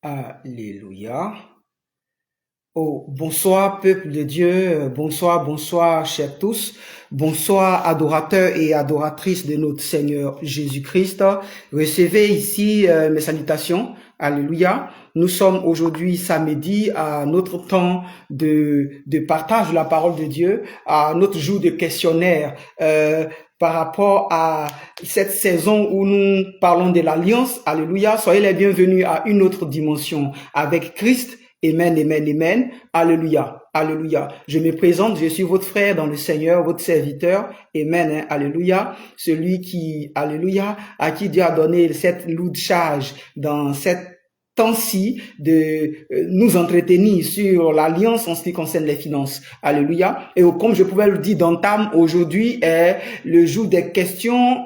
Alléluia. Oh, bonsoir peuple de Dieu, bonsoir chers tous, bonsoir adorateurs et adoratrices de notre Seigneur Jésus-Christ. Recevez ici mes salutations. Alléluia. Nous sommes aujourd'hui samedi à notre temps de partage de la parole de Dieu, à notre jour de questionnaire par rapport à cette saison où nous parlons de l'alliance. Alléluia. Soyez les bienvenus à une autre dimension avec Christ. Amen, amen, amen. Alléluia, alléluia. Je me présente, je suis votre frère dans le Seigneur, votre serviteur. Amen, hein, alléluia. Celui qui, alléluia, à qui Dieu a donné cette lourde charge dans cette temps-ci de nous entretenir sur l'alliance en ce qui concerne les finances. Alléluia. Et comme je pouvais le dire d'entame, aujourd'hui est le jour des questions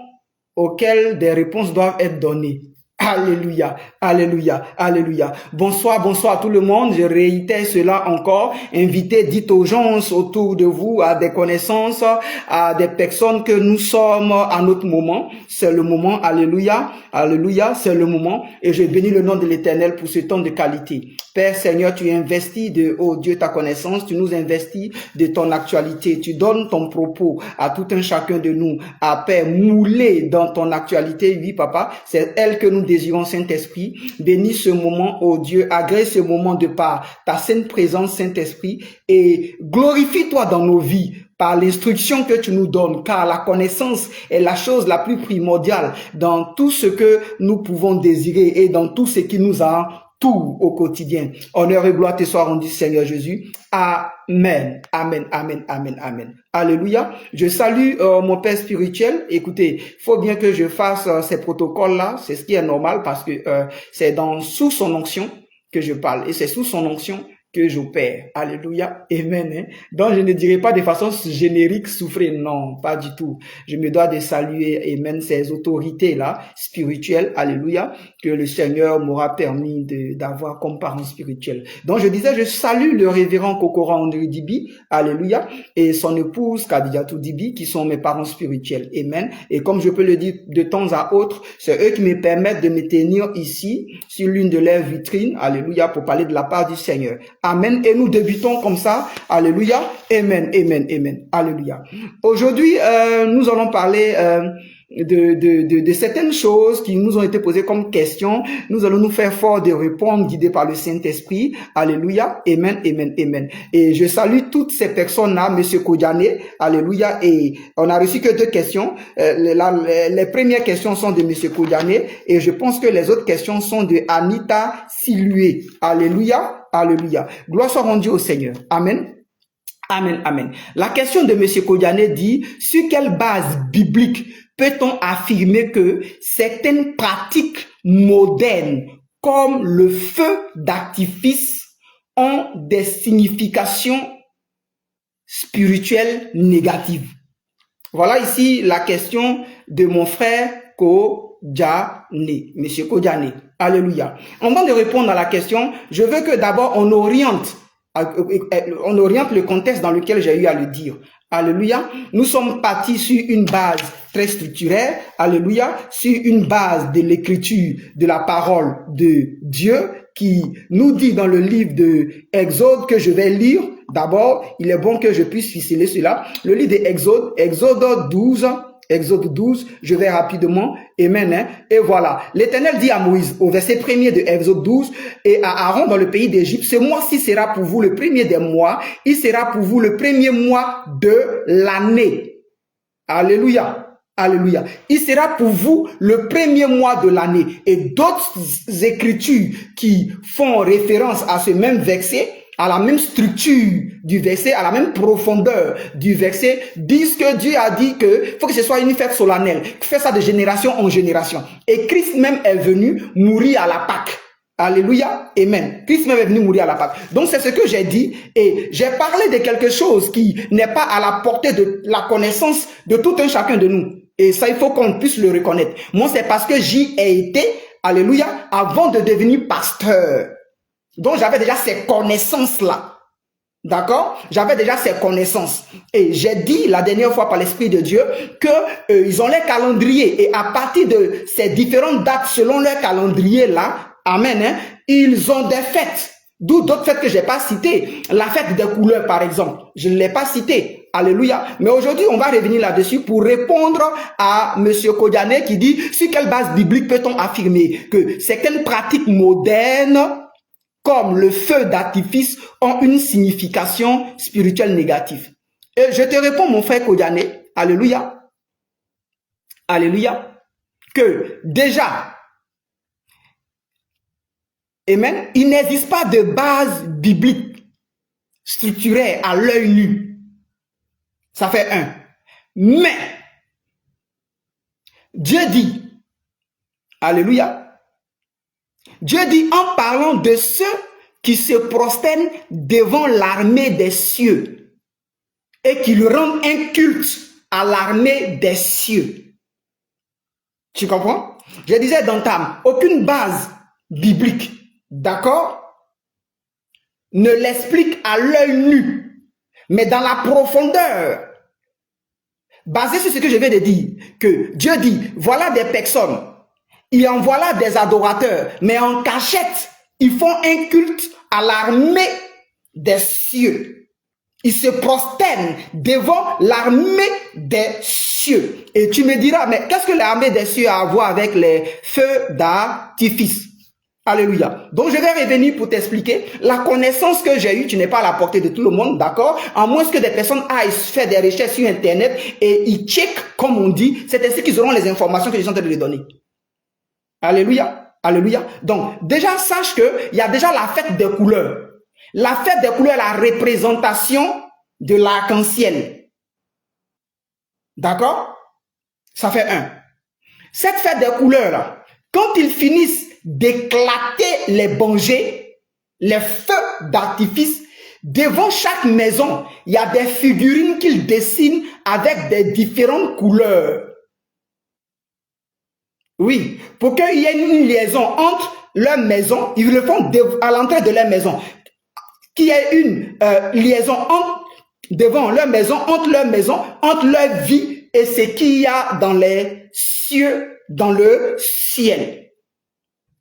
auxquelles des réponses doivent être données. Alléluia, alléluia, alléluia. Bonsoir à tout le monde. Je réitère cela encore. Invitez, dites aux gens autour de vous, à des connaissances, à des personnes que nous sommes à notre moment. C'est le moment, alléluia, alléluia, c'est le moment. Et je bénis le nom de l'Éternel pour ce temps de qualité. Père Seigneur, tu investis de, oh Dieu, ta connaissance, tu nous investis de ton actualité. Tu donnes ton propos à tout un chacun de nous, à Père, moulé dans ton actualité. Oui, papa, c'est elle que nous désirons, Saint-Esprit. Bénis ce moment, oh Dieu, agrée ce moment de par ta sainte présence, Saint-Esprit, et glorifie-toi dans nos vies par l'instruction que tu nous donnes, car la connaissance est la chose la plus primordiale dans tout ce que nous pouvons désirer et dans tout ce qui nous a tout au quotidien. Honneur et gloire te soient rendus, Seigneur Jésus. Amen, amen, amen, amen, amen. Alléluia. Je salue mon Père spirituel. Écoutez, il faut bien que je fasse ces protocoles-là. C'est ce qui est normal parce que c'est sous son onction que je parle et c'est sous son onction que j'opère. Alléluia. Amen. Hein? Donc, je ne dirai pas de façon générique souffrir. Non, pas du tout. Je me dois de saluer, amen, ces autorités-là, spirituelles. Alléluia. Que le Seigneur m'aura permis d'avoir comme parent spirituel. Donc, je disais, je salue le révérend Kokora Ondri Dibi. Alléluia. Et son épouse Kadijatou Dibi, qui sont mes parents spirituels. Amen. Et comme je peux le dire de temps à autre, c'est eux qui me permettent de me tenir ici, sur l'une de leurs vitrines. Alléluia. Pour parler de la part du Seigneur. Amen. Et nous débutons comme ça. Alléluia. Amen. Amen. Amen. Alléluia. Aujourd'hui, nous allons parler de certaines choses qui nous ont été posées comme questions. Nous allons nous faire fort de répondre, guidés par le Saint-Esprit. Alléluia. Amen. Amen. Amen. Et je salue toutes ces personnes-là, Monsieur Kodjane. Alléluia. Et on a reçu que deux questions. Les premières questions sont de Monsieur Kodjane et je pense que les autres questions sont de Anita Silué. Alléluia. Alléluia. Gloire soit rendue au Seigneur. Amen. Amen, amen. La question de M. Kodjane dit, sur quelle base biblique peut-on affirmer que certaines pratiques modernes, comme le feu d'artifice, ont des significations spirituelles négatives? Voilà ici la question de mon frère Kodjane, M. Kodjane. Alléluia. Avant de répondre à la question, je veux que d'abord on oriente le contexte dans lequel j'ai eu à le dire. Alléluia. Nous sommes partis sur une base très structurelle. Alléluia. Sur une base de l'écriture, de la parole de Dieu qui nous dit dans le livre de Exode que je vais lire. D'abord, il est bon que je puisse ficeler cela. Le livre de Exode 12, je vais rapidement, amen, hein? Et voilà, l'Éternel dit à Moïse, au verset 1er de Exode 12, et à Aaron dans le pays d'Égypte, ce mois-ci sera pour vous le premier des mois, il sera pour vous le premier mois de l'année. Alléluia. Alléluia. Il sera pour vous le premier mois de l'année. Et d'autres écritures qui font référence à ce même verset, à la même structure du verset, à la même profondeur du verset, disent que Dieu a dit que faut que ce soit une fête solennelle, fait ça de génération en génération. Et Christ même est venu mourir à la Pâque. Alléluia, amen. Christ même est venu mourir à la Pâque. Donc c'est ce que j'ai dit et j'ai parlé de quelque chose qui n'est pas à la portée de la connaissance de tout un chacun de nous. Et ça, il faut qu'on puisse le reconnaître. Moi, c'est parce que j'y ai été, alléluia, avant de devenir pasteur. Donc, j'avais déjà ces connaissances-là. D'accord? J'avais déjà ces connaissances. Et j'ai dit la dernière fois par l'Esprit de Dieu que ils ont les calendriers. Et à partir de ces différentes dates selon leur calendrier-là, Amen. Hein? Ils ont des fêtes. D'où d'autres fêtes que je n'ai pas citées. La fête des couleurs, par exemple. Je ne l'ai pas citée. Alléluia. Mais aujourd'hui, on va revenir là-dessus pour répondre à Monsieur Kodiané qui dit, sur quelle base biblique peut-on affirmer que certaines pratiques modernes, comme le feu d'artifice, ont une signification spirituelle négative? Et je te réponds, mon frère Kodiané, alléluia, alléluia, que déjà, amen, il n'existe pas de base biblique structurée à l'œil nu. Ça fait un. Mais, Dieu dit, alléluia, Dieu dit en parlant de ceux qui se prosternent devant l'armée des cieux et qui lui rendent un culte à l'armée des cieux. Tu comprends? Je disais d'entame, aucune base biblique, d'accord, ne l'explique à l'œil nu, mais dans la profondeur, basé sur ce que je viens de dire, que Dieu dit, voilà des personnes, il en voilà des adorateurs, mais en cachette, ils font un culte à l'armée des cieux. Ils se prosternent devant l'armée des cieux. Et tu me diras, mais qu'est-ce que l'armée des cieux a à voir avec les feux d'artifice? Alléluia. Donc, je vais revenir pour t'expliquer. La connaissance que j'ai eue, tu n'es pas à la portée de tout le monde, d'accord? À moins que des personnes aillent faire des recherches sur Internet et ils checkent, comme on dit, c'est ainsi qu'ils auront les informations que je suis en train de les donner. Alléluia. Alléluia. Donc, déjà, sache qu'il y a déjà la fête des couleurs. La fête des couleurs est la représentation de l'arc-en-ciel. D'accord? Ça fait un. Cette fête des couleurs, là, quand ils finissent d'éclater les bongées, les feux d'artifice, devant chaque maison, il y a des figurines qu'ils dessinent avec des différentes couleurs. Oui, pour qu'il y ait une liaison entre leur maison, ils le font à l'entrée de leur maison. Qu'il y ait une liaison devant leur maison, entre leur vie et ce qu'il y a dans les cieux, dans le ciel.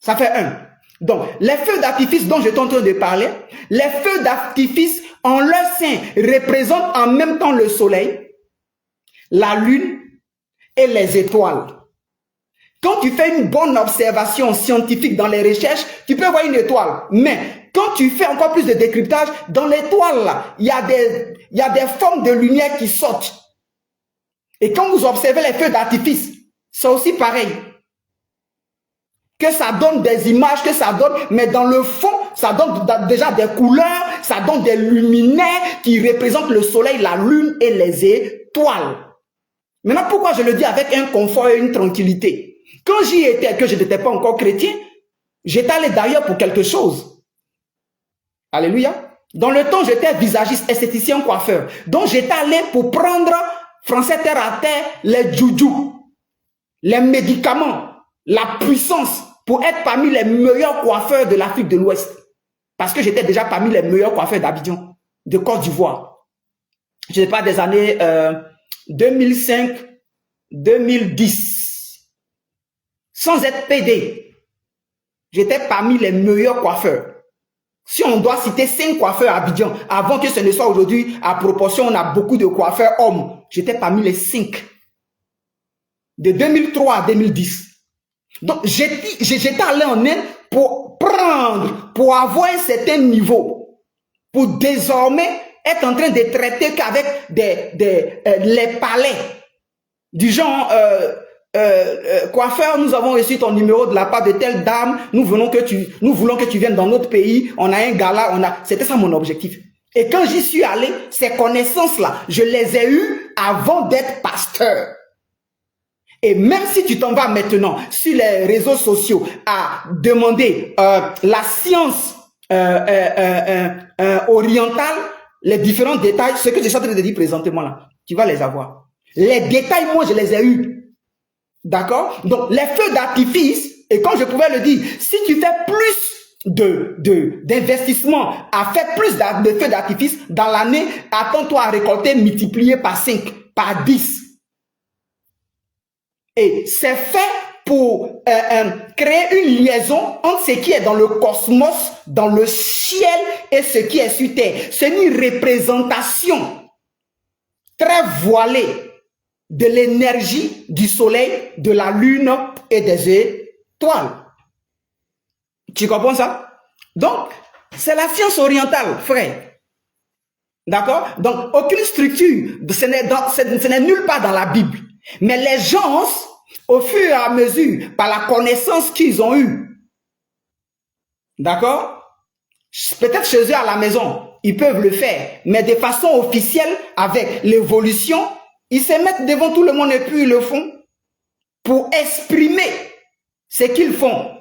Ça fait un. Donc, les feux d'artifice dont je suis en train de parler, les feux d'artifice en leur sein représentent en même temps le soleil, la lune et les étoiles. Quand tu fais une bonne observation scientifique dans les recherches, tu peux voir une étoile. Mais quand tu fais encore plus de décryptage, dans l'étoile, là, il y a des formes de lumière qui sortent. Et quand vous observez les feux d'artifice, c'est aussi pareil. Que ça donne des images, que ça donne, mais dans le fond, ça donne déjà des couleurs, ça donne des luminaires qui représentent le soleil, la lune et les étoiles. Maintenant, pourquoi je le dis avec un confort et une tranquillité? Quand j'y étais, que je n'étais pas encore chrétien, j'étais allé d'ailleurs pour quelque chose. Alléluia. Dans le temps, j'étais visagiste, esthéticien, coiffeur. Donc, j'étais allé pour prendre, français terre à terre, les djoudjou, les médicaments, la puissance pour être parmi les meilleurs coiffeurs de l'Afrique de l'Ouest. Parce que j'étais déjà parmi les meilleurs coiffeurs d'Abidjan, de Côte d'Ivoire. Je ne sais pas, des années 2005, 2010. Sans être PD, j'étais parmi les meilleurs coiffeurs. Si on doit citer 5 coiffeurs à Abidjan, avant que ce ne soit aujourd'hui, à proportion, on a beaucoup de coiffeurs hommes. J'étais parmi les 5. De 2003 à 2010. Donc, j'étais allé en Inde pour prendre, pour avoir un certain niveau, pour désormais être en train de traiter qu'avec les palais. Du genre, coiffeur, nous avons reçu ton numéro de la part de telle dame, nous voulons que tu viennes dans notre pays, on a un gala, c'était ça mon objectif. Et quand j'y suis allé, ces connaissances-là, je les ai eues avant d'être pasteur. Et même si tu t'en vas maintenant sur les réseaux sociaux à demander la science orientale, les différents détails, ce que je suis en train de dire présentement là, tu vas les avoir. Les détails, moi, je les ai eus. D'accord? Donc, les feux d'artifice, et comme je pouvais le dire, si tu fais plus d'investissement à faire plus de feux d'artifice dans l'année, attends-toi à récolter multiplié par 5, par 10. Et ces faits pour créer une liaison entre ce qui est dans le cosmos, dans le ciel et ce qui est sur terre. C'est une représentation très voilée de l'énergie du soleil, de la lune et des étoiles. Tu comprends ça? Donc, c'est la science orientale, frère. D'accord? Donc, aucune structure, ce n'est nulle part dans la Bible. Mais les gens, au fur et à mesure, par la connaissance qu'ils ont eue, d'accord? Peut-être chez eux à la maison, ils peuvent le faire, mais de façon officielle, avec l'évolution, ils se mettent devant tout le monde et puis ils le font pour exprimer ce qu'ils font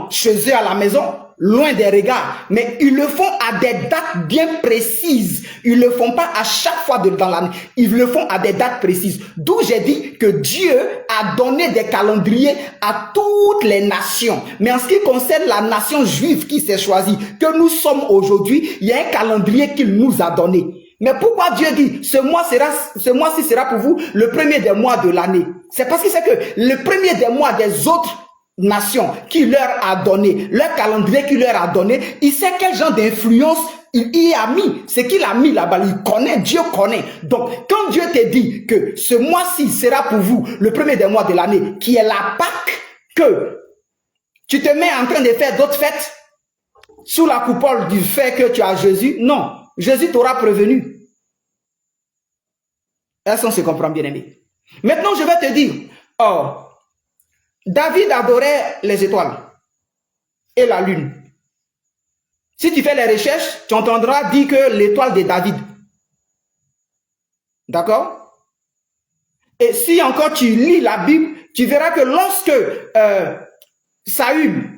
chez eux à la maison, loin des regards, mais ils le font à des dates bien précises. Ils ne le font pas à chaque fois dans l'année. Ils le font à des dates précises. D'où j'ai dit que Dieu a donné des calendriers à toutes les nations. Mais en ce qui concerne la nation juive qui s'est choisie, que nous sommes aujourd'hui, il y a un calendrier qu'il nous a donné. Mais pourquoi Dieu dit, ce mois-ci sera pour vous le premier des mois de l'année? C'est parce qu'il sait que le premier des mois des autres nations qui leur a donné, leur calendrier qui leur a donné, il sait quel genre d'influence il y a mis. Ce qu'il a mis là-bas, il connaît, Dieu connaît. Donc, quand Dieu te dit que ce mois-ci sera pour vous le premier des mois de l'année, qui est la Pâque, que tu te mets en train de faire d'autres fêtes sous la coupole du fait que tu as Jésus, non. Jésus t'aura prévenu. Est-ce qu'on se comprend, bien aimé? Maintenant, je vais te dire, David adorait les étoiles et la lune. Si tu fais les recherches, tu entendras dire que l'étoile de David. D'accord? Et si encore tu lis la Bible, tu verras que lorsque Saül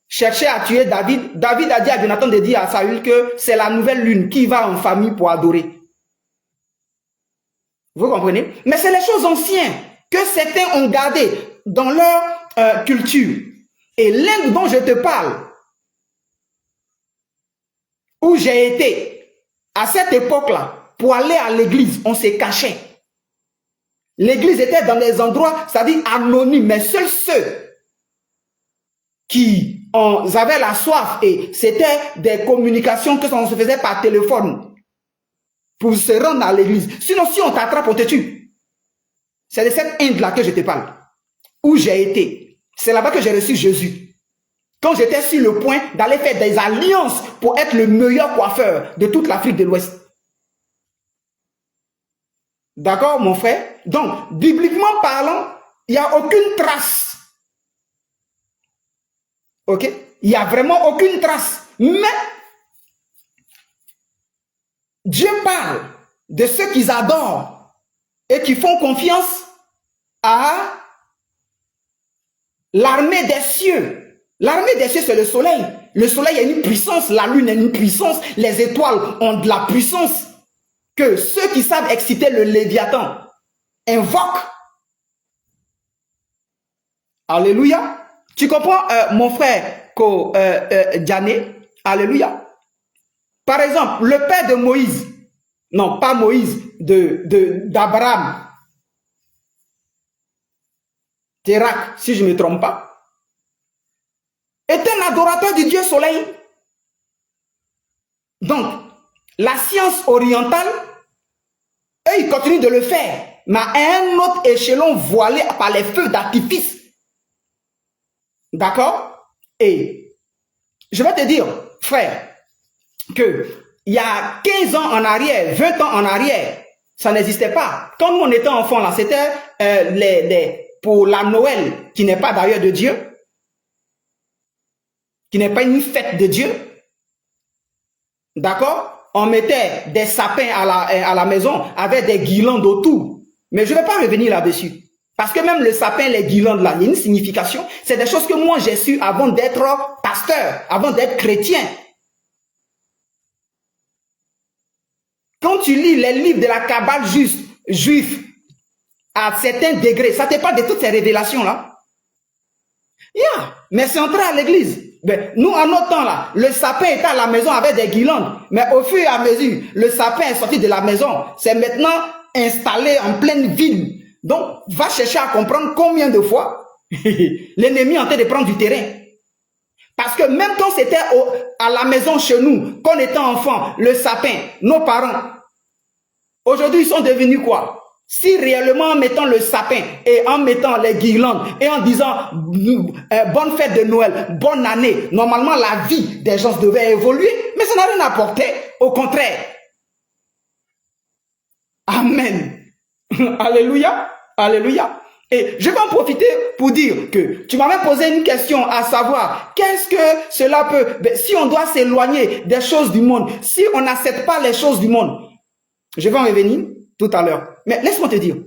cherchait à tuer David, David a dit à Jonathan de dire à Saül que c'est la nouvelle lune qui va en famille pour adorer. Vous comprenez? Mais c'est les choses anciennes que certains ont gardées dans leur culture. Et l'Inde dont je te parle, où j'ai été, à cette époque-là, pour aller à l'église, on se cachait. L'église était dans des endroits, c'est-à-dire anonymes, mais seuls ceux qui avaient la soif, et c'était des communications que on se faisait par téléphone pour se rendre à l'église. Sinon, si on t'attrape, on te tue. C'est de cette Inde-là que je te parle, où j'ai été. C'est là-bas que j'ai reçu Jésus. Quand j'étais sur le point d'aller faire des alliances pour être le meilleur coiffeur de toute l'Afrique de l'Ouest. D'accord, mon frère? Donc, bibliquement parlant, il n'y a aucune trace. Ok? Il n'y a vraiment aucune trace. Mais, Dieu parle de ceux qu'ils adorent et qui font confiance à l'armée des cieux. L'armée des cieux, c'est le soleil. Le soleil a une puissance, la lune a une puissance, les étoiles ont de la puissance que ceux qui savent exciter le Léviathan invoquent. Alléluia. Tu comprends, mon frère Diané? Alléluia. Par exemple, le père de Moïse, non, pas Moïse, d'Abraham, Térak, si je ne me trompe pas, est un adorateur du Dieu soleil. Donc, la science orientale, eux, ils continuent de le faire, mais à un autre échelon voilé par les feux d'artifice. D'accord? Et je vais te dire, frère, que il y a 15 ans en arrière, 20 ans en arrière, ça n'existait pas. Quand nous on était enfants, là, c'était pour la Noël, qui n'est pas d'ailleurs de Dieu, qui n'est pas une fête de Dieu. D'accord? On mettait des sapins à la maison avec des guirlandes autour. Mais je ne vais pas revenir là-dessus. Parce que même le sapin, les guirlandes là, il y a une signification. C'est des choses que moi j'ai su avant d'être pasteur, avant d'être chrétien. Quand tu lis les livres de la Kabbale juif à certains degrés, ça te parle de toutes ces révélations-là. Yeah, mais c'est entré à l'église. Ben, nous, en notre temps, là, le sapin était à la maison avec des guirlandes. Mais au fur et à mesure, le sapin est sorti de la maison. C'est maintenant installé en pleine ville. Donc, va chercher à comprendre combien de fois L'ennemi est en train de prendre du terrain. Parce que même quand c'était à la maison chez nous, quand on était enfant, le sapin, nos parents, aujourd'hui ils sont devenus quoi? Si réellement en mettant le sapin et en mettant les guirlandes et en disant bonne fête de Noël, bonne année, normalement la vie des gens devait évoluer, mais ça n'a rien apporté, au contraire. Amen. Alléluia. Alléluia. Et je vais en profiter pour dire que tu m'avais posé une question à savoir qu'est-ce que cela peut, si on doit s'éloigner des choses du monde, si on n'accepte pas les choses du monde. Je vais en revenir tout à l'heure. Mais laisse-moi te dire,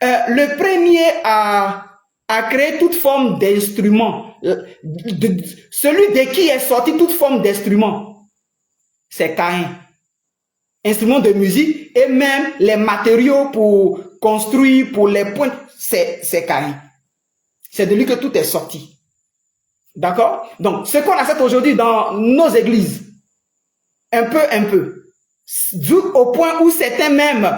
le premier à créer toute forme d'instrument, celui de qui est sorti toute forme d'instrument, c'est Caïn. Instruments de musique et même les matériaux pour construire, pour les points, c'est Caïn. C'est de lui que tout est sorti. D'accord? Donc, ce qu'on accepte aujourd'hui dans nos églises, un peu, au point où certains même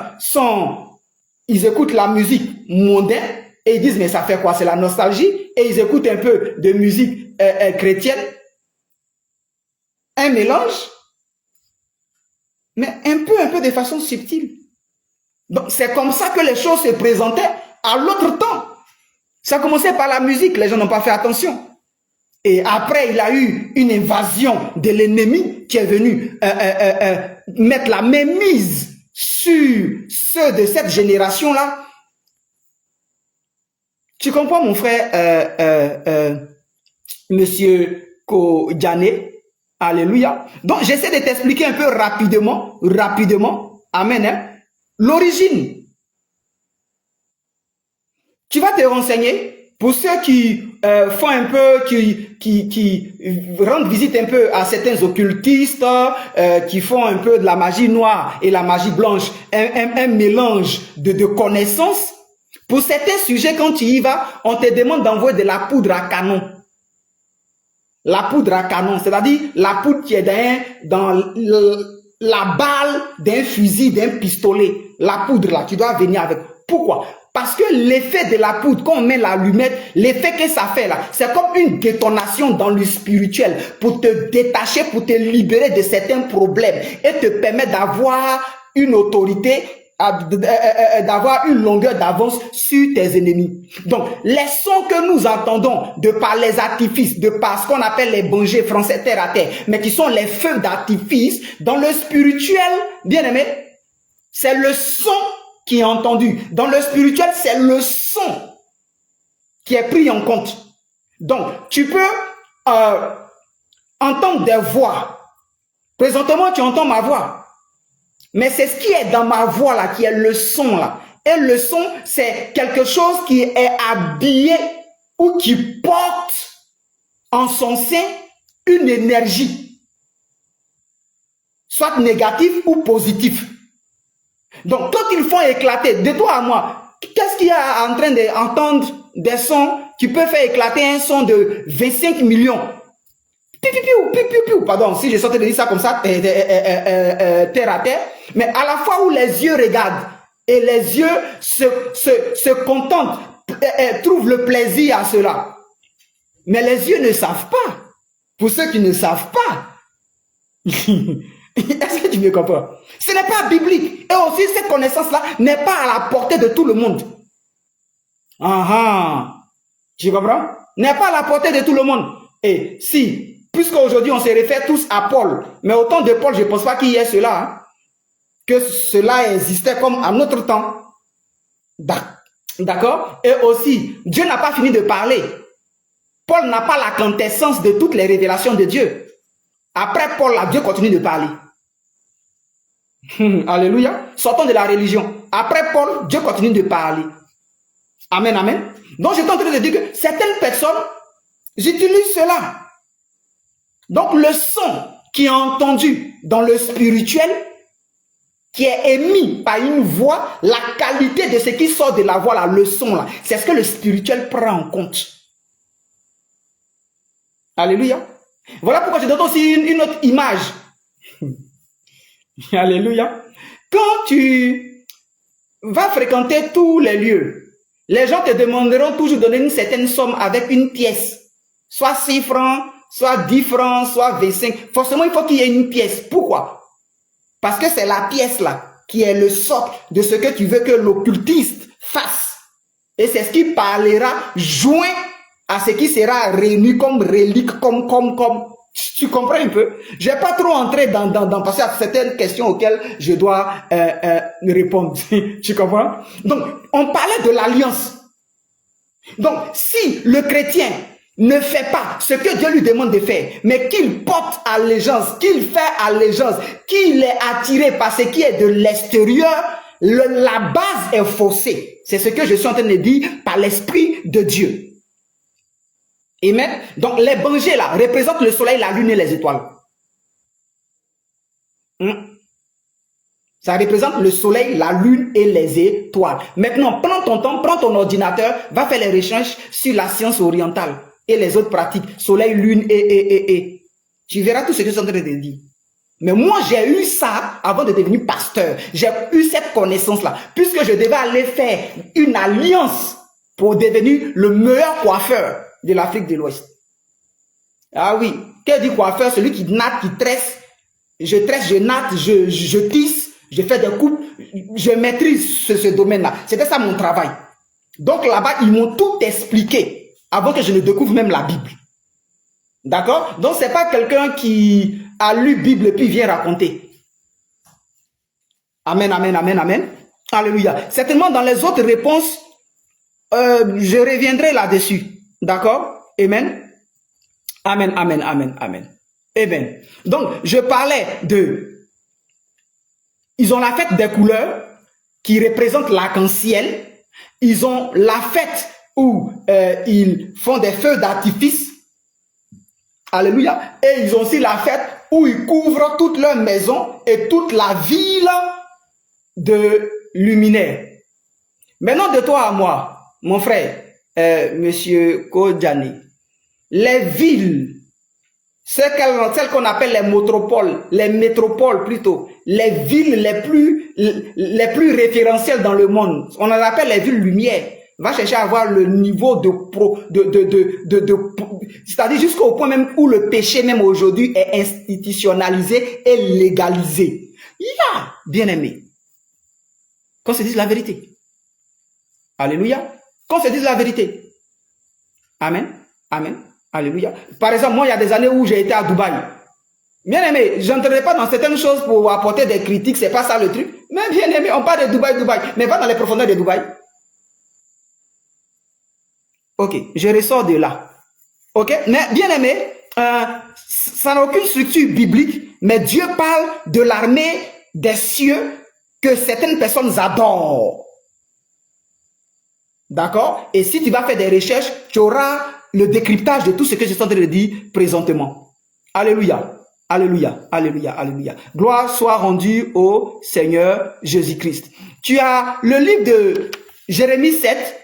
ils écoutent la musique mondaine et ils disent, mais ça fait quoi? C'est la nostalgie. Et ils écoutent un peu de musique chrétienne. Un mélange. Mais un peu de façon subtile. Donc, c'est comme ça que les choses se présentaient à l'autre temps. Ça commençait par la musique, les gens n'ont pas fait attention. Et après, il y a eu une invasion de l'ennemi qui est venu mettre la mainmise sur ceux de cette génération-là. Tu comprends, mon frère, Monsieur Kodjane? Alléluia. Donc, j'essaie de t'expliquer un peu rapidement. Amen. Hein? L'origine. Tu vas te renseigner pour ceux qui font un peu, qui rendent visite un peu à certains occultistes, qui font un peu de la magie noire et la magie blanche, un mélange de connaissances. Pour certains sujets, quand tu y vas, on te demande d'envoyer de la poudre à canon. La poudre à canon, c'est-à-dire la poudre qui est dans la balle d'un fusil, d'un pistolet. La poudre là, tu dois venir avec. Pourquoi? Parce que l'effet de la poudre, quand on met l'allumette, l'effet que ça fait là, c'est comme une détonation dans le spirituel pour te détacher, pour te libérer de certains problèmes et te permettre d'avoir une autorité, d'avoir une longueur d'avance sur tes ennemis. Donc, les sons que nous entendons de par les artifices, de par ce qu'on appelle les bongés français terre à terre, mais qui sont les feux d'artifice, dans le spirituel, bien aimé, c'est le son qui est entendu. Dans le spirituel, c'est le son qui est pris en compte. Donc, tu peux entendre des voix. Présentement, tu entends ma voix. Mais c'est ce qui est dans ma voix là, qui est le son là. Et le son, c'est quelque chose qui est habillé ou qui porte en son sein une énergie. Soit négative ou positive. Donc, quand ils font éclater, de toi à moi, qu'est-ce qu'il y a en train d'entendre des sons qui peuvent faire éclater un son de 25 millions? Pardon, si j'ai sorti de dire ça comme ça, terre à terre, mais à la fois où les yeux regardent et les yeux se contentent, trouvent le plaisir à cela. Mais les yeux ne savent pas. Pour ceux qui ne savent pas, est-ce que tu me comprends? Ce n'est pas biblique. Et aussi, cette connaissance-là n'est pas à la portée de tout le monde. Tu comprends? N'est pas à la portée de tout le monde. Et si, puisqu'aujourd'hui on se réfère tous à Paul, mais au temps de Paul, je ne pense pas qu'il y ait cela, hein, que cela existait comme à notre temps. D'accord? Et aussi, Dieu n'a pas fini de parler. Paul n'a pas la quintessence de toutes les révélations de Dieu. Après Paul, là, Dieu continue de parler. Alléluia. Sortons de la religion. Après Paul, Dieu continue de parler. Amen, amen. Donc, je suis en train de dire que certaines personnes utilisent cela. Donc, le son qui est entendu dans le spirituel, qui est émis par une voix, la qualité de ce qui sort de la voix, là, le son, là, c'est ce que le spirituel prend en compte. Alléluia. Voilà pourquoi je donne aussi une autre image. Alléluia. Quand tu vas fréquenter tous les lieux, Les gens te demanderont toujours de donner une certaine somme avec une pièce. Soit 6 francs, soit 10 francs, soit 25. Forcément, il faut qu'il y ait une pièce. Pourquoi? Parce que c'est la pièce là qui est le socle de ce que tu veux que l'occultiste fasse. Et c'est ce qui parlera joint à ce qui sera réuni comme relique, comme. Tu comprends un peu? Je vais pas trop entrer dans passer à certaines questions auxquelles je dois répondre. Tu comprends? Donc, on parlait de l'alliance. Donc, si le chrétien ne fait pas ce que Dieu lui demande de faire, mais qu'il porte allégeance, qu'il fait allégeance, qu'il est attiré par ce qui est de l'extérieur, la base est faussée. C'est ce que je suis en train de dire par l'Esprit de Dieu. Amen. Donc, les bergers là représentent le soleil, la lune et les étoiles. Ça représente le soleil, la lune et les étoiles. Maintenant, prends ton temps, prends ton ordinateur, va faire les recherches sur la science orientale et les autres pratiques. Soleil, lune et. Tu verras tout ce que je suis en train de te dire. Mais moi, j'ai eu ça avant de devenir pasteur. J'ai eu cette connaissance-là, puisque je devais aller faire une alliance pour devenir le meilleur coiffeur de l'Afrique de l'Ouest. Ah oui, qu'est-ce dit coiffeur? Celui qui natte, qui tresse. Je tresse, je natte, je tisse, je fais des coupes, je maîtrise ce domaine-là. C'était ça mon travail. Donc là-bas, ils m'ont tout expliqué avant que je ne découvre même la Bible. D'accord? Donc c'est pas quelqu'un qui a lu Bible et puis vient raconter. Amen, amen, amen, amen. Alléluia. Certainement dans les autres réponses, je reviendrai là-dessus. D'accord? Amen. Amen, amen, amen, amen. Amen. Donc, je parlais de... Ils ont la fête des couleurs qui représente l'arc-en-ciel. Ils ont la fête où ils font des feux d'artifice. Alléluia. Et ils ont aussi la fête où ils couvrent toute leur maison et toute la ville de luminaires. Maintenant, de toi à moi, mon frère, monsieur Kodjani, les villes, celles qu'on appelle les métropoles plutôt, les villes les plus référentielles dans le monde, on en appelle les villes lumières. Va chercher à avoir le niveau c'est-à-dire jusqu'au point même où le péché même aujourd'hui est institutionnalisé et légalisé. Bien aimé, qu'on se dise la vérité. Alléluia. Qu'on se dise la vérité. Amen. Amen. Alléluia. Par exemple, moi, il y a des années où j'ai été à Dubaï. Bien aimé, je n'entrerai pas dans certaines choses pour apporter des critiques, c'est pas ça le truc. Mais bien aimé, on parle de Dubaï. Mais va dans les profondeurs de Dubaï. Ok, je ressors de là. Ok, mais bien aimé, ça n'a aucune structure biblique, mais Dieu parle de l'armée des cieux que certaines personnes adorent. D'accord? Et si tu vas faire des recherches, tu auras le décryptage de tout ce que je suis en train de dire présentement. Alléluia. Alléluia. Alléluia. Alléluia. Gloire soit rendue au Seigneur Jésus-Christ. Tu as le livre de Jérémie 7.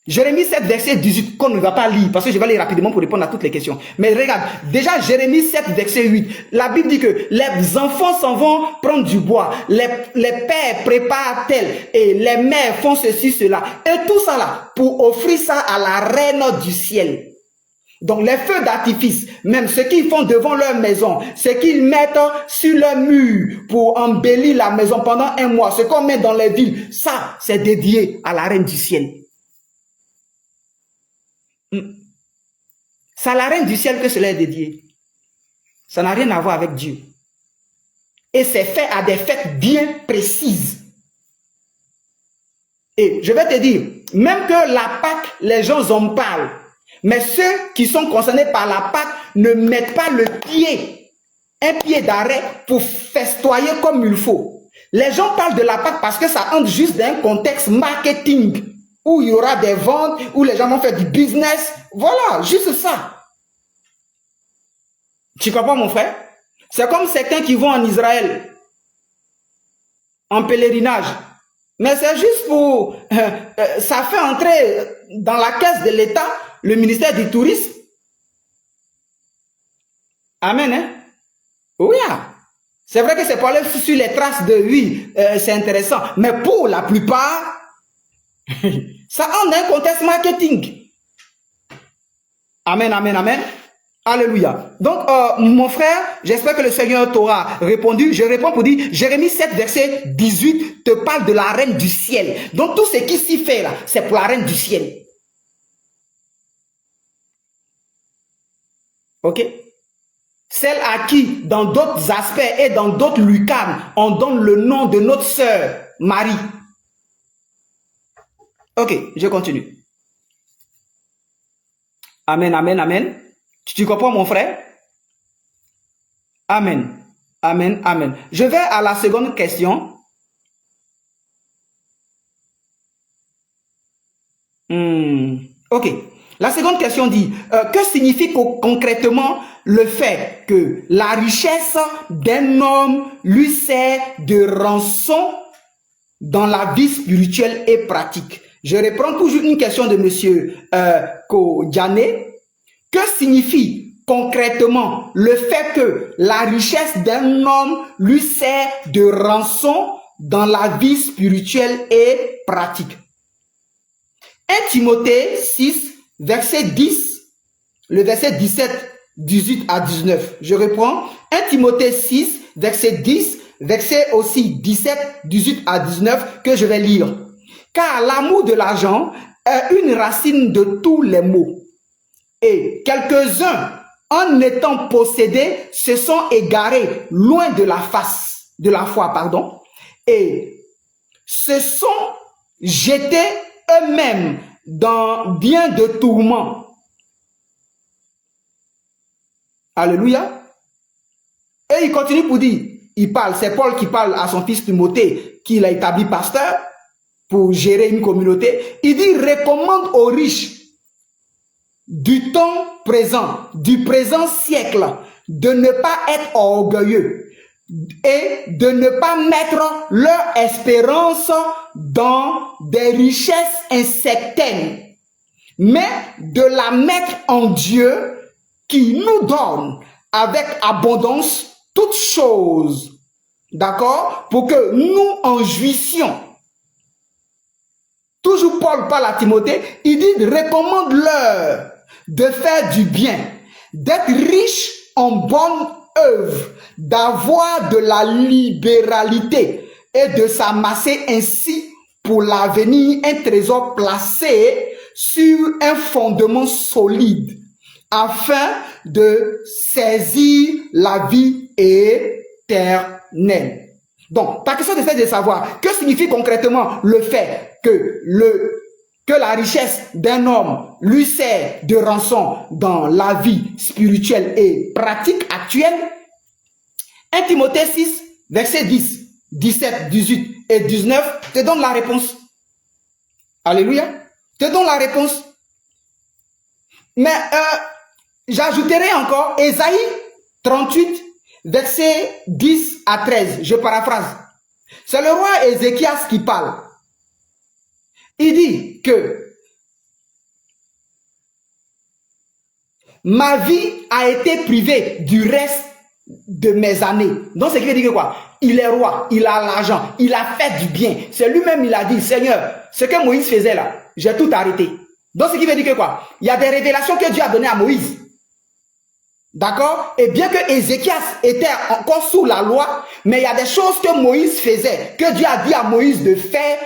Jérémie 7, verset 18, qu'on ne va pas lire, parce que je vais lire rapidement pour répondre à toutes les questions. Mais regarde, déjà Jérémie 7, verset 8, la Bible dit que les enfants s'en vont prendre du bois, les pères préparent tel, et les mères font ceci, cela, et tout ça là, pour offrir ça à la reine du ciel. Donc les feux d'artifice, même ce qu'ils font devant leur maison, ce qu'ils mettent sur leur mur pour embellir la maison pendant un mois, ce qu'on met dans les villes, ça, c'est dédié à la reine du ciel. C'est à la reine du ciel que cela est dédié. Ça n'a rien à voir avec Dieu. Et c'est fait à des fêtes bien précises. Et je vais te dire, même que la Pâque, les gens en parlent. Mais ceux qui sont concernés par la Pâque ne mettent pas un pied d'arrêt pour festoyer comme il faut. Les gens parlent de la Pâque parce que ça entre juste dans un contexte marketing, où il y aura des ventes, où les gens vont faire du business. Voilà, juste ça. Tu comprends, mon frère? C'est comme certains qui vont en Israël, en pèlerinage. Mais c'est juste pour... ça fait entrer dans la caisse de l'État le ministère du Tourisme. Amen, hein? Oui, c'est vrai que c'est pour aller sur les traces de vie, c'est intéressant. Mais pour la plupart... Ça entre dans un contexte marketing. Amen, amen, amen. Alléluia. Donc, mon frère, j'espère que le Seigneur t'aura répondu. Je réponds pour dire, Jérémie 7, verset 18 te parle de la reine du ciel. Donc, tout ce qui s'y fait là, c'est pour la reine du ciel. Ok? Celle à qui, dans d'autres aspects et dans d'autres lucarnes, on donne le nom de notre sœur, Marie. Ok, je continue. Amen, amen, amen. Tu comprends, mon frère? Amen, amen, amen. Je vais à la seconde question. Ok. La seconde question dit, que signifie concrètement le fait que la richesse d'un homme lui sert de rançon dans la vie spirituelle et pratique? Je reprends toujours une question de monsieur Kodjane. Que signifie concrètement le fait que la richesse d'un homme lui sert de rançon dans la vie spirituelle et pratique? 1 Timothée 6, verset 10, le verset 17, 18 à 19. Je reprends. 1 Timothée 6, verset 10, verset aussi 17, 18 à 19 que je vais lire. Car l'amour de l'argent est une racine de tous les maux. Et quelques-uns, en étant possédés, se sont égarés loin de la foi, et se sont jetés eux-mêmes dans bien de tourments. Alléluia. Et il continue pour dire, c'est Paul qui parle à son fils Timothée, qu'il a établi pasteur pour gérer une communauté. Il dit, recommande aux riches du temps présent, du présent siècle, de ne pas être orgueilleux et de ne pas mettre leur espérance dans des richesses incertaines, mais de la mettre en Dieu qui nous donne avec abondance toutes choses, d'accord, pour que nous en jouissions. Toujours Paul parle à Timothée, il dit, recommande-leur de faire du bien, d'être riche en bonne œuvre, d'avoir de la libéralité et de s'amasser ainsi pour l'avenir un trésor placé sur un fondement solide afin de saisir la vie éternelle. Donc, ta question c'est de savoir que signifie concrètement le fait que la richesse d'un homme lui sert de rançon dans la vie spirituelle et pratique actuelle. 1 Timothée 6, verset 10, 17, 18 et 19 te donne la réponse. Alléluia. Te donne la réponse. Mais j'ajouterai encore Ésaïe 38, verset 10 à 13. Je paraphrase. C'est le roi Ézéchias qui parle. Il dit que ma vie a été privée du reste de mes années. Donc, ce qui veut dire que quoi? Il est roi, il a l'argent, il a fait du bien. C'est lui-même, il a dit, Seigneur, ce que Moïse faisait là, j'ai tout arrêté. Donc, ce qui veut dire que quoi? Il y a des révélations que Dieu a données à Moïse. D'accord? Et bien que Ézéchias était encore sous la loi, mais il y a des choses que Moïse faisait, que Dieu a dit à Moïse de faire,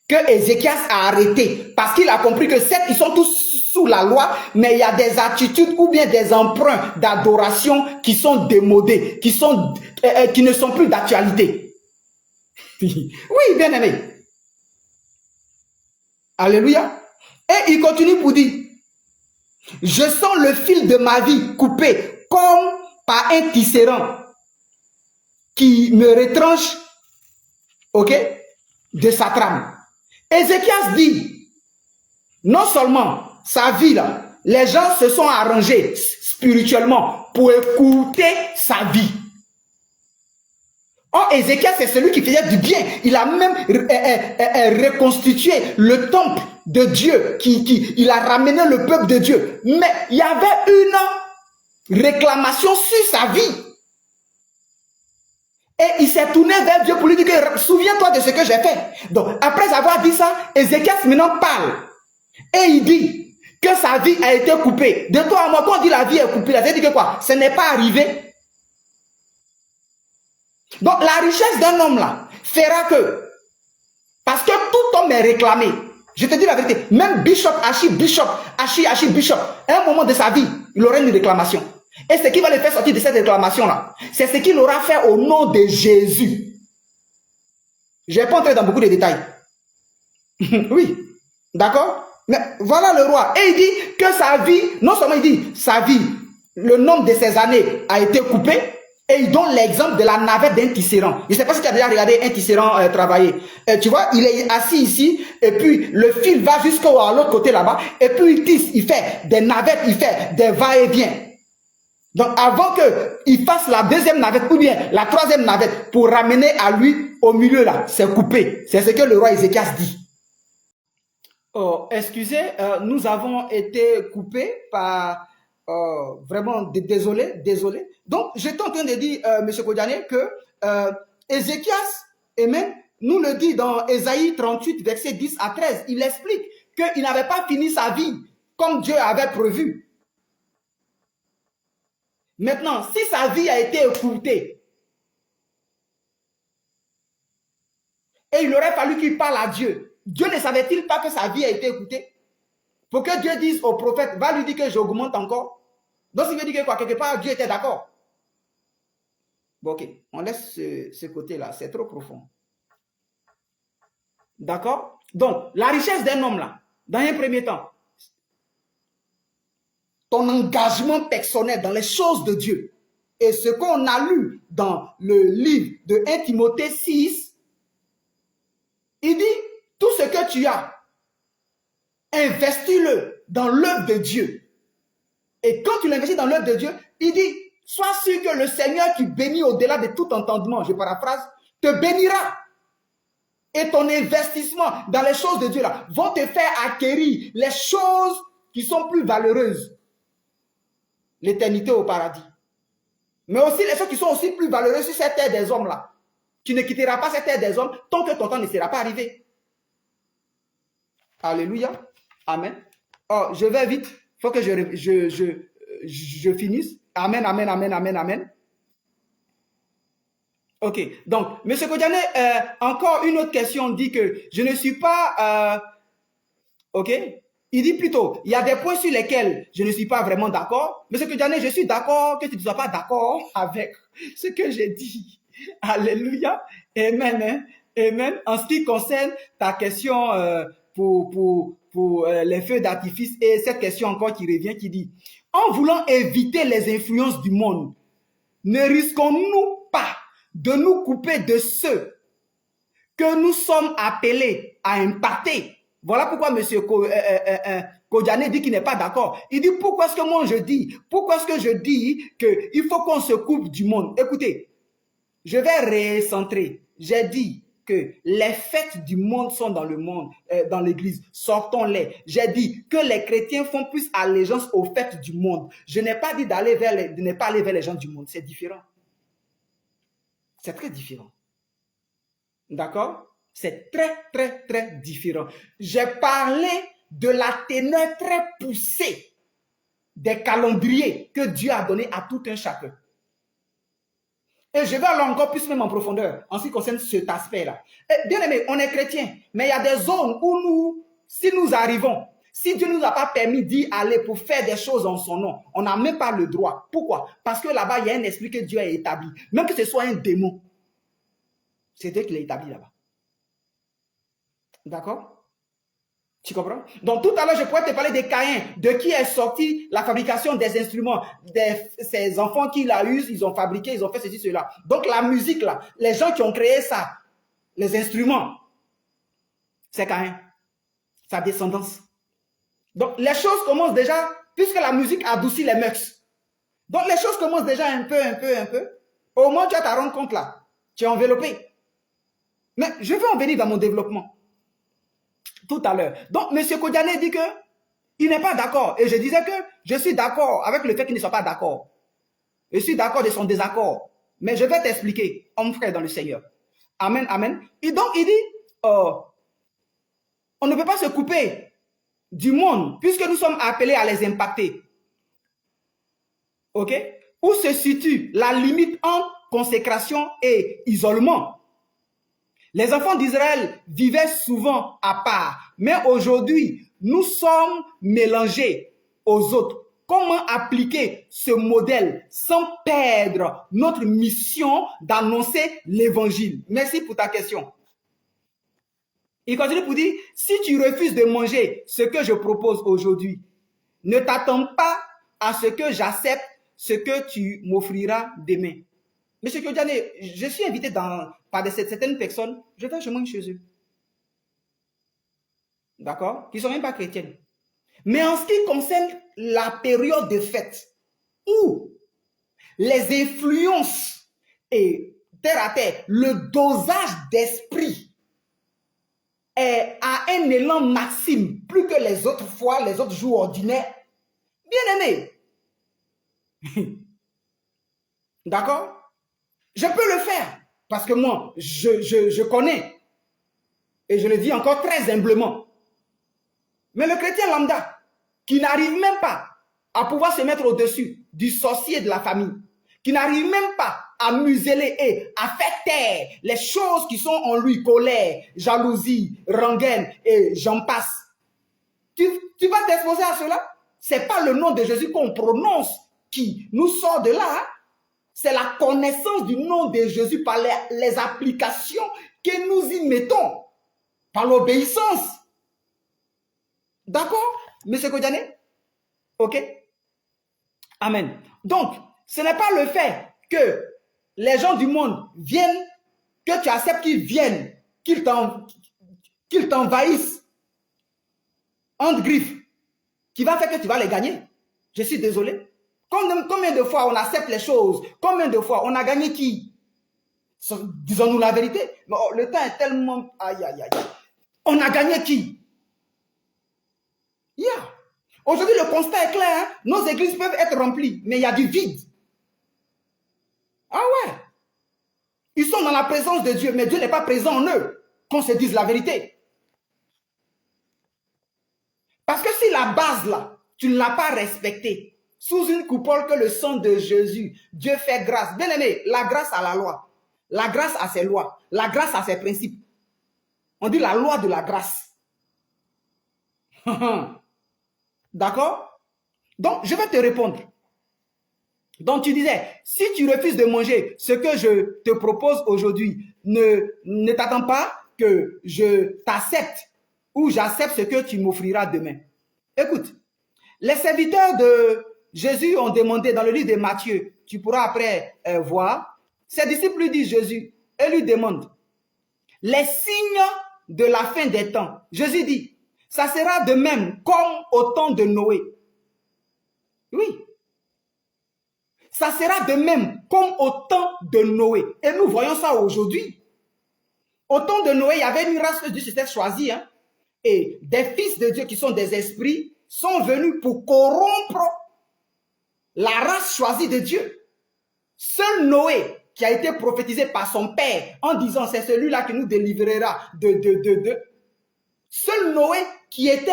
que Ézéchias a arrêté. Parce qu'il a compris que certes, ils sont tous sous la loi, mais il y a des attitudes ou bien des emprunts d'adoration qui sont démodés, qui ne sont plus d'actualité. Oui, bien aimé. Alléluia. Et il continue pour dire, je sens le fil de ma vie coupé comme par un tisserand qui me retranche, ok, de sa trame. Ézéchias dit, non seulement sa vie là, les gens se sont arrangés spirituellement pour écouter sa vie. Or, Ézéchias, c'est celui qui faisait du bien. Il a même reconstitué le temple de Dieu. Il a ramené le peuple de Dieu. Mais il y avait une réclamation sur sa vie. Et il s'est tourné vers Dieu pour lui dire que souviens-toi de ce que j'ai fait. Donc, après avoir dit ça, Ézéchias maintenant parle. Et il dit que sa vie a été coupée. De toi à moi, quand on dit la vie est coupée, ça veut dire que quoi? Ce n'est pas arrivé. Donc, la richesse d'un homme là fera que, parce que tout homme est réclamé, je te dis la vérité, même Bishop, Bishop, à un moment de sa vie, il aura une réclamation. Et ce qui va le faire sortir de cette réclamation-là, c'est ce qu'il aura fait au nom de Jésus. Je ne vais pas entrer dans beaucoup de détails. Oui, d'accord? Mais voilà le roi. Et il dit que sa vie, non seulement il dit sa vie, le nombre de ses années a été coupé, et il donne l'exemple de la navette d'un tisserand. Je ne sais pas si tu as déjà regardé un tisserand travailler. Tu vois, il est assis ici, et puis le fil va jusqu'à l'autre côté là-bas, et puis il tisse, il fait des navettes, il fait des va-et-vient. Donc avant qu'il fasse la deuxième navette, ou bien la troisième navette, pour ramener à lui au milieu là, c'est coupé. C'est ce que le roi Ézéchias dit. Oh, excusez, nous avons été coupés par... vraiment, désolé. Donc, j'étais en train de dire, M. Kodjane, que Ézéchias, et même, nous le dit dans Ésaïe 38, versets 10 à 13, il explique qu'il n'avait pas fini sa vie comme Dieu avait prévu. Maintenant, si sa vie a été écoutée, et il aurait fallu qu'il parle à Dieu, Dieu ne savait-il pas que sa vie a été écoutée? Pour que Dieu dise au prophète, va lui dire que j'augmente encore. Donc, il veut dire que quoi, quelque part, Dieu était d'accord. Bon, ok, on laisse ce côté-là, c'est trop profond. D'accord? Donc, la richesse d'un homme, là, dans un premier temps, ton engagement personnel dans les choses de Dieu, et ce qu'on a lu dans le livre de 1 Timothée 6, il dit, tout ce que tu as, investis-le dans l'œuvre de Dieu. Et quand tu l'investis dans l'œuvre de Dieu, il dit, sois sûr que le Seigneur qui bénit au-delà de tout entendement, je paraphrase, te bénira. Et ton investissement dans les choses de Dieu là vont te faire acquérir les choses qui sont plus valeureuses. L'éternité au paradis. Mais aussi les choses qui sont aussi plus valeureuses sur cette terre des hommes là. Tu ne quitteras pas cette terre des hommes tant que ton temps ne sera pas arrivé. Alléluia. Amen. Oh, je vais vite. Il faut que je finisse. Amen, amen, amen, amen, amen. Ok. Donc, M. Kodjane, encore une autre question dit que je ne suis pas... ok. Il dit plutôt, il y a des points sur lesquels je ne suis pas vraiment d'accord. M. Kodjane, je suis d'accord que tu ne sois pas d'accord avec ce que j'ai dit. Alléluia. Amen. Hein? Amen. En ce qui concerne ta question pour les feux d'artifice et cette question encore qui revient, qui dit, en voulant éviter les influences du monde, ne risquons-nous pas de nous couper de ceux que nous sommes appelés à impacter? Voilà pourquoi M. Kodjane dit qu'il n'est pas d'accord. Il dit, pourquoi est-ce que moi je dis, pourquoi est-ce que je dis qu'il faut qu'on se coupe du monde? Écoutez, je vais recentrer. J'ai dit que les fêtes du monde sont dans le monde, dans l'église. Sortons-les. J'ai dit que les chrétiens font plus allégeance aux fêtes du monde. Je n'ai pas dit de ne pas aller vers les gens du monde. C'est différent. C'est très différent. D'accord? C'est très, très, très différent. J'ai parlé de la teneur très poussée des calendriers que Dieu a donné à tout un chacun. Et je vais aller encore plus même en profondeur en ce qui concerne cet aspect-là. Bien aimé, on est chrétien, mais il y a des zones où nous, si nous arrivons, si Dieu ne nous a pas permis d'y aller pour faire des choses en son nom, on n'a même pas le droit. Pourquoi? Parce que là-bas, il y a un esprit que Dieu a établi. Même que ce soit un démon, c'est Dieu qui l'a établi là-bas. D'accord? Tu comprends? Donc tout à l'heure, je pourrais te parler des Caïns, de qui est sortie la fabrication des instruments, ces enfants qui la usent, ils ont fabriqué, ils ont fait ceci, cela. Donc la musique là, les gens qui ont créé ça, les instruments, c'est Caïn, sa descendance. Donc les choses commencent déjà, puisque la musique adoucit les mœurs. Donc les choses commencent déjà un peu. Au moins tu vas te rendre compte là, tu es enveloppé. Mais je vais en venir dans mon développement. Tout à l'heure. Donc, M. Kodjane dit qu'il n'est pas d'accord. Et je disais que je suis d'accord avec le fait qu'il ne soit pas d'accord. Je suis d'accord de son désaccord. Mais je vais t'expliquer, homme frère dans le Seigneur. Amen, amen. Et donc, il dit, on ne peut pas se couper du monde, puisque nous sommes appelés à les impacter. OK? Où se situe la limite entre consécration et isolement? Les enfants d'Israël vivaient souvent à part, mais aujourd'hui, nous sommes mélangés aux autres. Comment appliquer ce modèle sans perdre notre mission d'annoncer l'évangile? Merci pour ta question. Il continue pour dire, si tu refuses de manger ce que je propose aujourd'hui, ne t'attends pas à ce que j'accepte ce que tu m'offriras demain. Monsieur Kyodjane, je suis invité par certaines personnes, je vais chez moi chez eux. D'accord? Qui ne sont même pas chrétiennes. Mais en ce qui concerne la période de fête, où les influences et terre à terre, le dosage d'esprit est à un élan maxime, plus que les autres fois, les autres jours ordinaires. Bien aimé. D'accord? Je peux le faire, parce que moi, je connais, et je le dis encore très humblement. Mais le chrétien lambda, qui n'arrive même pas à pouvoir se mettre au-dessus du sorcier de la famille, qui n'arrive même pas à museler et à faire taire les choses qui sont en lui, colère, jalousie, rengaine, et j'en passe. Tu vas t'exposer à cela? Ce n'est pas le nom de Jésus qu'on prononce qui nous sort de là, hein? C'est la connaissance du nom de Jésus par les applications que nous y mettons, par l'obéissance. D'accord, monsieur Kodjane? Ok? Amen. Donc, ce n'est pas le fait que les gens du monde viennent, que tu acceptes qu'ils viennent, qu'ils t'envahissent entre griffes, qui va faire que tu vas les gagner. Je suis désolé. Combien de fois on accepte les choses? Combien de fois on a gagné qui? Disons-nous la vérité. Oh, le temps est tellement... Aïe, aïe, aïe. On a gagné qui? Yeah. Aujourd'hui, le constat est clair. Hein? Nos églises peuvent être remplies, mais il y a du vide. Ah ouais. Ils sont dans la présence de Dieu, mais Dieu n'est pas présent en eux. Qu'on se dise la vérité. Parce que si la base là, tu ne l'as pas respectée, sous une coupole que le sang de Jésus, Dieu fait grâce. Bien aimé, la grâce à la loi. La grâce à ses lois. La grâce à ses principes. On dit la loi de la grâce. D'accord? Donc, je vais te répondre. Donc, tu disais, si tu refuses de manger ce que je te propose aujourd'hui, ne t'attends pas que je t'accepte ou j'accepte ce que tu m'offriras demain. Écoute, les serviteurs de Jésus ont demandé dans le livre de Matthieu, tu pourras après voir, ses disciples lui disent Jésus et lui demandent les signes de la fin des temps. Jésus dit, ça sera de même comme au temps de Noé. Oui. Ça sera de même comme au temps de Noé. Et nous voyons ça aujourd'hui. Au temps de Noé, il y avait une race que Dieu s'était choisie. Hein? Et des fils de Dieu qui sont des esprits sont venus pour corrompre la race choisie de Dieu. Seul Noé, qui a été prophétisé par son père en disant c'est celui-là qui nous délivrera Seul Noé qui était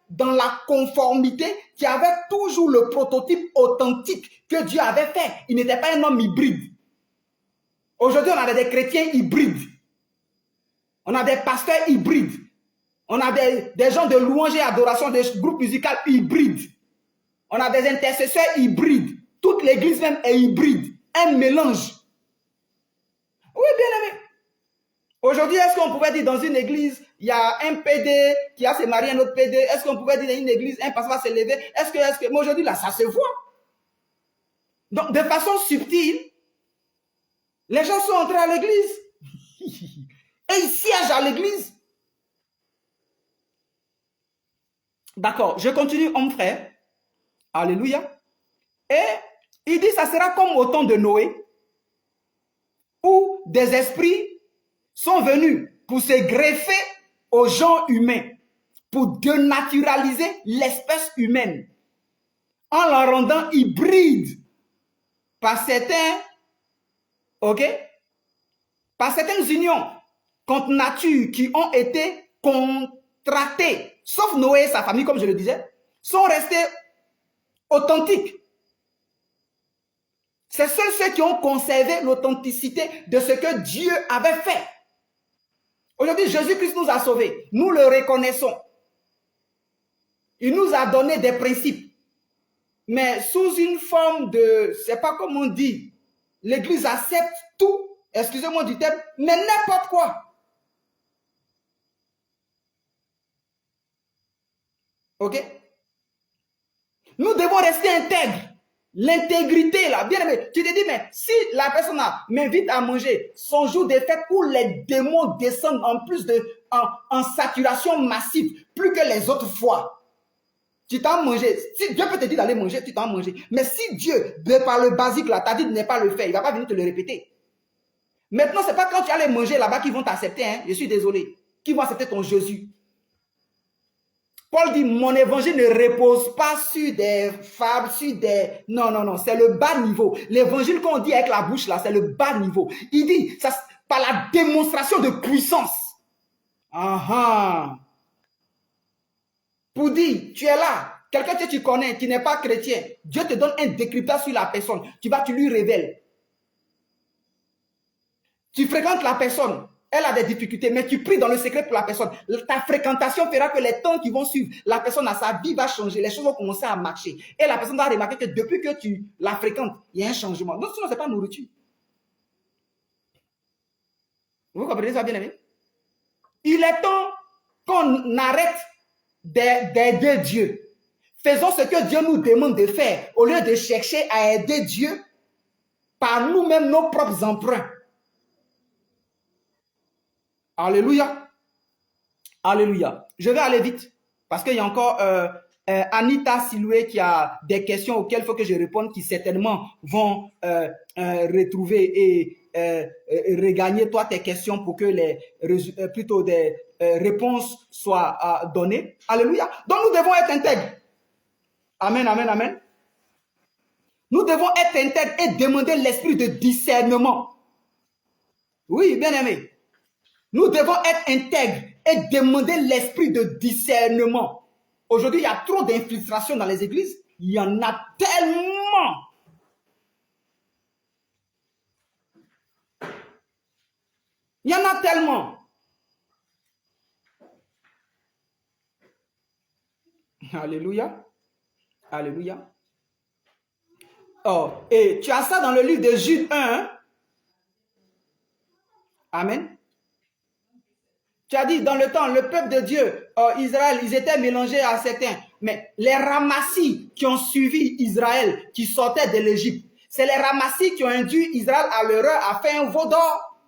dans la conformité, qui avait toujours le prototype authentique que Dieu avait fait. Il n'était pas un homme hybride. Aujourd'hui, on a des chrétiens hybrides. On a des pasteurs hybrides. On a des gens de louange et adoration, des groupes musicaux hybrides. On a des intercesseurs hybrides. Toute l'église même est hybride. Un mélange. Oui, bien aimé. Aujourd'hui, est-ce qu'on pouvait dire dans une église, il y a un PD qui a se marié à un autre PD? Est-ce qu'on pouvait dire dans une église, un pasteur va se lever? Est-ce que... Mais aujourd'hui, là, ça se voit. Donc, de façon subtile, les gens sont entrés à l'église. Et ils siègent à l'église. D'accord, je continue, homme frère. Alléluia. Et il dit, ça sera comme au temps de Noé, où des esprits sont venus pour se greffer aux gens humains, pour dénaturaliser l'espèce humaine, en la rendant hybride par certains ok, par certaines unions contre nature qui ont été contractées, sauf Noé et sa famille, comme je le disais, sont restés authentiques. C'est seuls ceux qui ont conservé l'authenticité de ce que Dieu avait fait. Aujourd'hui, Jésus-Christ nous a sauvés. Nous le reconnaissons. Il nous a donné des principes. Mais sous une forme de, c'est pas comme on dit, l'Église accepte tout, excusez-moi du terme, mais n'importe quoi. Ok? Nous devons rester intègres. L'intégrité, là, bien aimé, tu te dis, mais si la personne m'invite à manger son jour de fête où les démons descendent en plus en saturation massive, plus que les autres fois, tu t'en manger. Si Dieu peut te dire d'aller manger, tu t'en manger. Mais si Dieu, par le basique, là, t'a dit de ne pas le faire, il ne va pas venir te le répéter. Maintenant, ce n'est pas quand tu allais manger là-bas qu'ils vont t'accepter, hein, je suis désolé, qu'ils vont accepter ton Jésus. Paul dit, mon évangile ne repose pas sur des fables, sur des... Non, non, non, c'est le bas niveau. L'évangile qu'on dit avec la bouche, là, c'est le bas niveau. Il dit, ça, par la démonstration de puissance. Pour dire, tu es là, quelqu'un que tu connais, qui n'est pas chrétien, Dieu te donne un décryptage sur la personne. Tu lui révèles. Tu fréquentes la personne. Elle a des difficultés, mais tu pries dans le secret pour la personne. Ta fréquentation fera que les temps qui vont suivre, la personne à sa vie va changer, les choses vont commencer à marcher. Et la personne va remarquer que depuis que tu la fréquentes, il y a un changement. Donc sinon, ce n'est pas nourriture. Vous comprenez ça, bien aimé? Il est temps qu'on arrête d'aider Dieu. Faisons ce que Dieu nous demande de faire, au lieu de chercher à aider Dieu par nous-mêmes, nos propres emprunts. Alléluia. Alléluia. Je vais aller vite parce qu'il y a encore Anita Siloué qui a des questions auxquelles il faut que je réponde, qui certainement vont retrouver et regagner toi tes questions pour que plutôt des réponses soient données. Alléluia. Donc nous devons être intègres. Amen, amen, amen. Nous devons être intègres et demander l'esprit de discernement. Oui, bien aimé. Nous devons être intègres et demander l'esprit de discernement. Aujourd'hui, il y a trop d'infiltration dans les églises. Il y en a tellement. Il y en a tellement. Alléluia. Alléluia. Oh, et tu as ça dans le livre de Jude 1. Hein? Amen. Tu as dit, dans le temps, le peuple de Dieu, Israël, ils étaient mélangés à certains. Mais les ramassis qui ont suivi Israël, qui sortaient de l'Égypte, c'est les ramassis qui ont induit Israël à l'erreur à faire un veau d'or.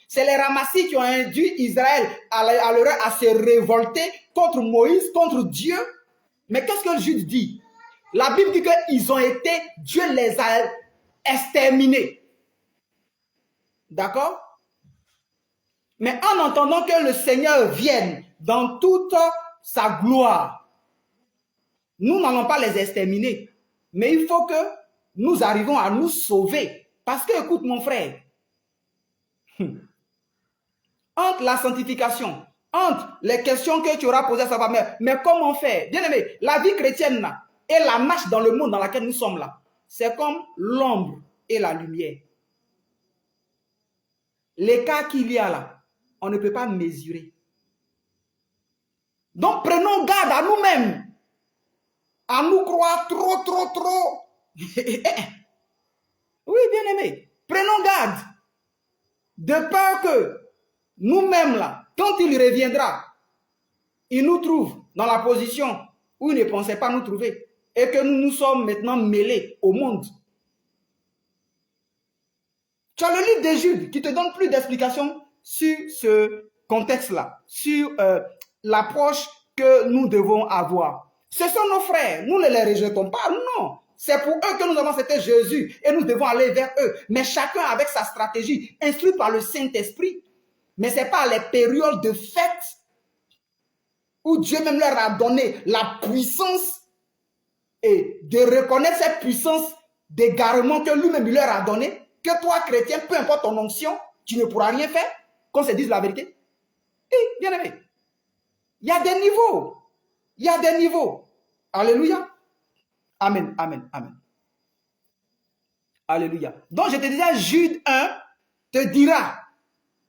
C'est les ramassis qui ont induit Israël à l'erreur à se révolter contre Moïse, contre Dieu. Mais qu'est-ce que Jude dit? La Bible dit qu'ils ont été, Dieu les a exterminés. D'accord? Mais en entendant que le Seigneur vienne dans toute sa gloire, nous n'allons pas les exterminer. Mais il faut que nous arrivions à nous sauver. Parce que, écoute mon frère, entre la sanctification, entre les questions que tu auras posées à sa mère, mais comment faire? Bien aimé, la vie chrétienne là, et la marche dans le monde dans lequel nous sommes là, c'est comme l'ombre et la lumière. L'écart qu'il y a là, on ne peut pas mesurer. Donc prenons garde à nous-mêmes, à nous croire trop. Oui, bien aimé, prenons garde, de peur que nous-mêmes là, quand il reviendra, il nous trouve dans la position où il ne pensait pas nous trouver et que nous nous sommes maintenant mêlés au monde. Tu as le livre de Jude qui te donne plus d'explications sur ce contexte-là, sur l'approche que nous devons avoir. Ce sont nos frères, nous ne les rejetons pas, non. C'est pour eux que nous avons accepté Jésus et nous devons aller vers eux. Mais chacun avec sa stratégie, instruit par le Saint-Esprit. Mais ce n'est pas les périodes de fête où Dieu même leur a donné la puissance et de reconnaître cette puissance d'égarement que lui-même leur a donné. que toi, chrétien, peu importe ton onction, tu ne pourras rien faire, qu'on se dise la vérité. Et, bien aimé, il y a des niveaux. Il y a des niveaux. Alléluia. Amen, amen, amen. Alléluia. Donc, je te disais, Jude 1 te dira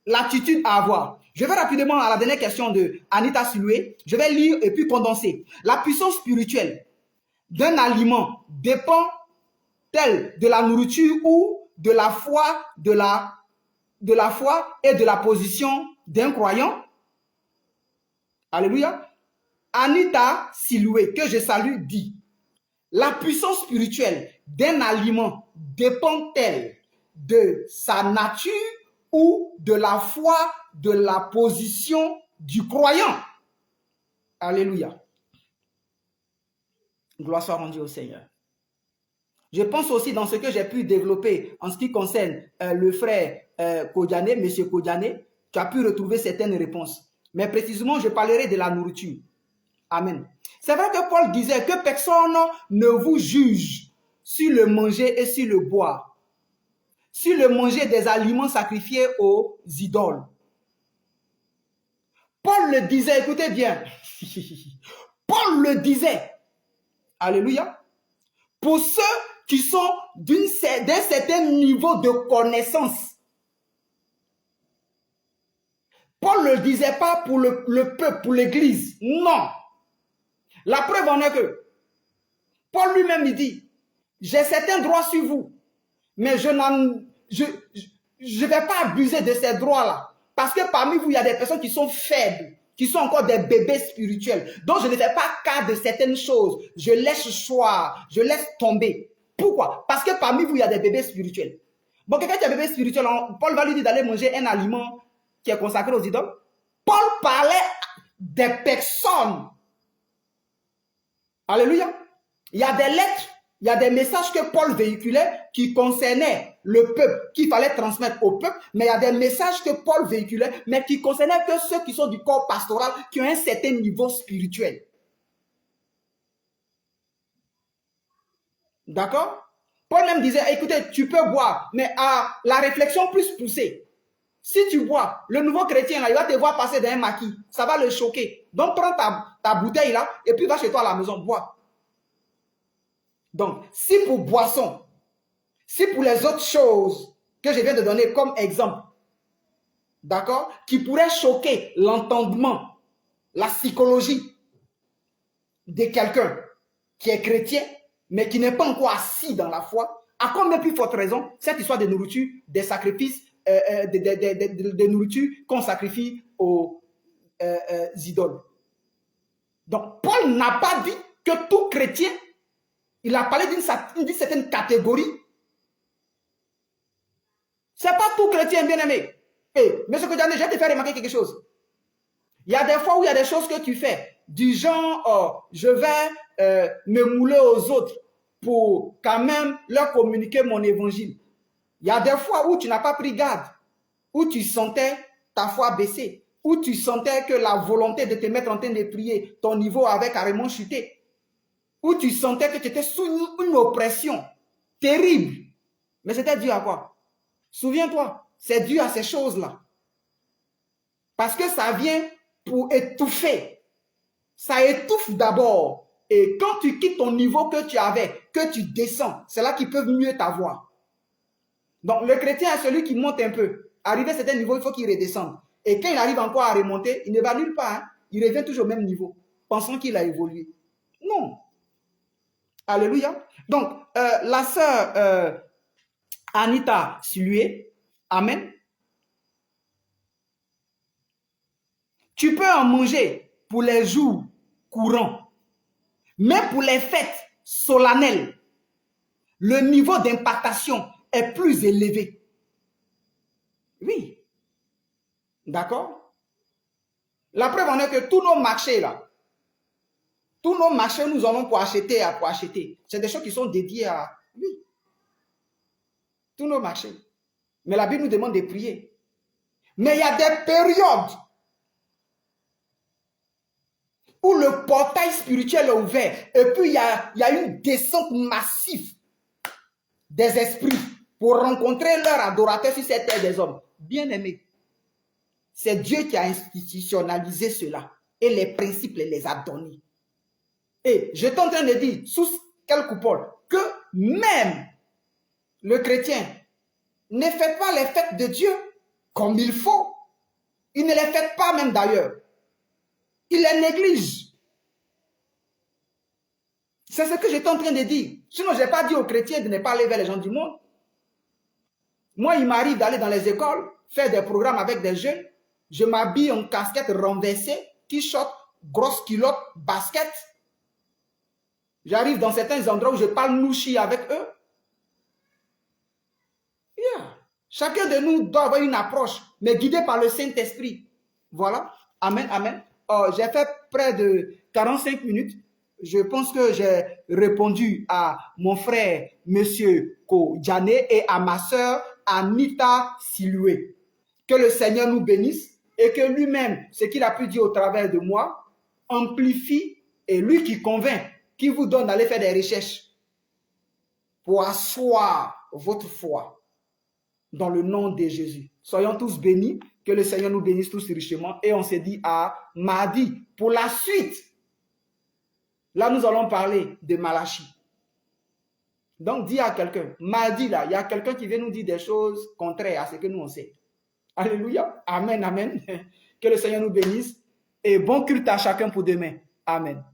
l'attitude à avoir. Je vais rapidement à la dernière question de Anita Siloué. Je vais lire et puis condenser. La puissance spirituelle d'un aliment dépend-elle de la nourriture ou de la foi, de la foi et de la position d'un croyant? Alléluia. Anita Siloué, que je salue, dit: la puissance spirituelle d'un aliment dépend-elle de sa nature ou de la foi, de la position du croyant? Alléluia. Gloire soit rendue au Seigneur. Je pense aussi dans ce que j'ai pu développer en ce qui concerne le frère Kodiané, M. Kodiané, tu as pu retrouver certaines réponses. Mais précisément, je parlerai de la nourriture. Amen. C'est vrai que Paul disait que personne ne vous juge sur le manger et sur le boire, sur le manger des aliments sacrifiés aux idoles. Paul le disait, écoutez bien, Paul le disait, alléluia, pour ceux qui sont d'un certain niveau de connaissance. Paul ne le disait pas pour le peuple, pour l'église, non. La preuve en est que Paul lui-même il dit, j'ai certains droits sur vous, mais je ne vais pas abuser de ces droits-là. Parce que parmi vous, il y a des personnes qui sont faibles, qui sont encore des bébés spirituels. Donc, je ne fais pas cas de certaines choses. Je laisse choir, je laisse tomber. Pourquoi? Parce que parmi vous, il y a des bébés spirituels. Bon, quelqu'un qui est bébé spirituel, Paul va lui dire d'aller manger un aliment qui est consacré aux idoles. Paul parlait des personnes. Alléluia. Il y a des lettres, il y a des messages que Paul véhiculait qui concernaient le peuple, qu'il fallait transmettre au peuple, mais il y a des messages que Paul véhiculait, mais qui concernaient que ceux qui sont du corps pastoral, qui ont un certain niveau spirituel. D'accord? Paul même disait, écoutez, tu peux boire, mais à la réflexion plus poussée. Si tu bois, le nouveau chrétien, là, il va te voir passer dans un maquis. Ça va le choquer. Donc, prends ta bouteille là, et puis va chez toi à la maison, bois. Donc, si pour boisson, si pour les autres choses que je viens de donner comme exemple, d'accord, qui pourraient choquer l'entendement, la psychologie de quelqu'un qui est chrétien, mais qui n'est pas encore assis dans la foi, à combien plus forte raison, cette histoire de nourriture, des sacrifices, de nourriture qu'on sacrifie aux idoles. Donc, Paul n'a pas dit que tout chrétien, il a parlé d'une certaine catégorie. Ce n'est pas tout chrétien, bien aimé. Hey, monsieur Kodiané, je vais te faire remarquer quelque chose. Il y a des fois où il y a des choses que tu fais, du genre, je vais me mouler aux autres pour quand même leur communiquer mon évangile. Il y a des fois où tu n'as pas pris garde, où tu sentais ta foi baisser, où tu sentais que la volonté de te mettre en train de prier, ton niveau avait carrément chuté, où tu sentais que tu étais sous une oppression terrible. Mais c'était dû à quoi? Souviens-toi, c'est dû à ces choses-là. Parce que ça vient pour étouffer. Ça étouffe d'abord. Et quand tu quittes ton niveau que tu avais, que tu descends, c'est là qu'ils peuvent mieux t'avoir. Donc, le chrétien est celui qui monte un peu. Arrivé à un certain niveau, il faut qu'il redescende. Et quand il arrive encore à remonter, il ne va nulle part. Hein. Il revient toujours au même niveau, pensant qu'il a évolué. Non. Alléluia. Donc, la sœur Anita Siloué, amen. Tu peux en manger pour les jours courants, mais pour les fêtes solennelles, le niveau d'impactation est plus élevé. Oui. D'accord? La preuve en est que tous nos marchés là, tous nos marchés, nous en avons pour acheter. C'est des choses qui sont dédiées à... Oui. Tous nos marchés. Mais la Bible nous demande de prier. Mais il y a des périodes où le portail spirituel est ouvert et puis il y a une descente massive des esprits. pour rencontrer leur adorateur sur cette terre des hommes. Bien aimé, c'est Dieu qui a institutionnalisé cela et les principes les a donnés. Et je suis en train de dire, sous quelle coupole, que même le chrétien ne fait pas les fêtes de Dieu comme il faut. Il ne les fait pas même d'ailleurs. Il les néglige. C'est ce que j'étais en train de dire. Sinon, je n'ai pas dit aux chrétiens de ne pas aller vers les gens du monde. Moi, il m'arrive d'aller dans les écoles, faire des programmes avec des jeunes. Je m'habille en casquette renversée, t-shirt, grosse culotte, basket. J'arrive dans certains endroits où je parle nouchi avec eux. Yeah. Chacun de nous doit avoir une approche, mais guidée par le Saint-Esprit. Voilà. Amen, amen. J'ai fait près de 45 minutes. Je pense que j'ai répondu à mon frère, Monsieur Kodjane, et à ma sœur, Anita Siloué. Que le Seigneur nous bénisse et que lui-même, ce qu'il a pu dire au travers de moi, amplifie, et lui qui convainc, qui vous donne d'aller faire des recherches pour asseoir votre foi dans le nom de Jésus. Soyons tous bénis, que le Seigneur nous bénisse tous richement, et on se dit à mardi pour la suite. Là, nous allons parler de Malachie. Donc, dis à quelqu'un, mardi là, il y a quelqu'un qui vient nous dire des choses contraires à ce que nous on sait. Alléluia. Amen, amen. Que le Seigneur nous bénisse et bon culte à chacun pour demain. Amen.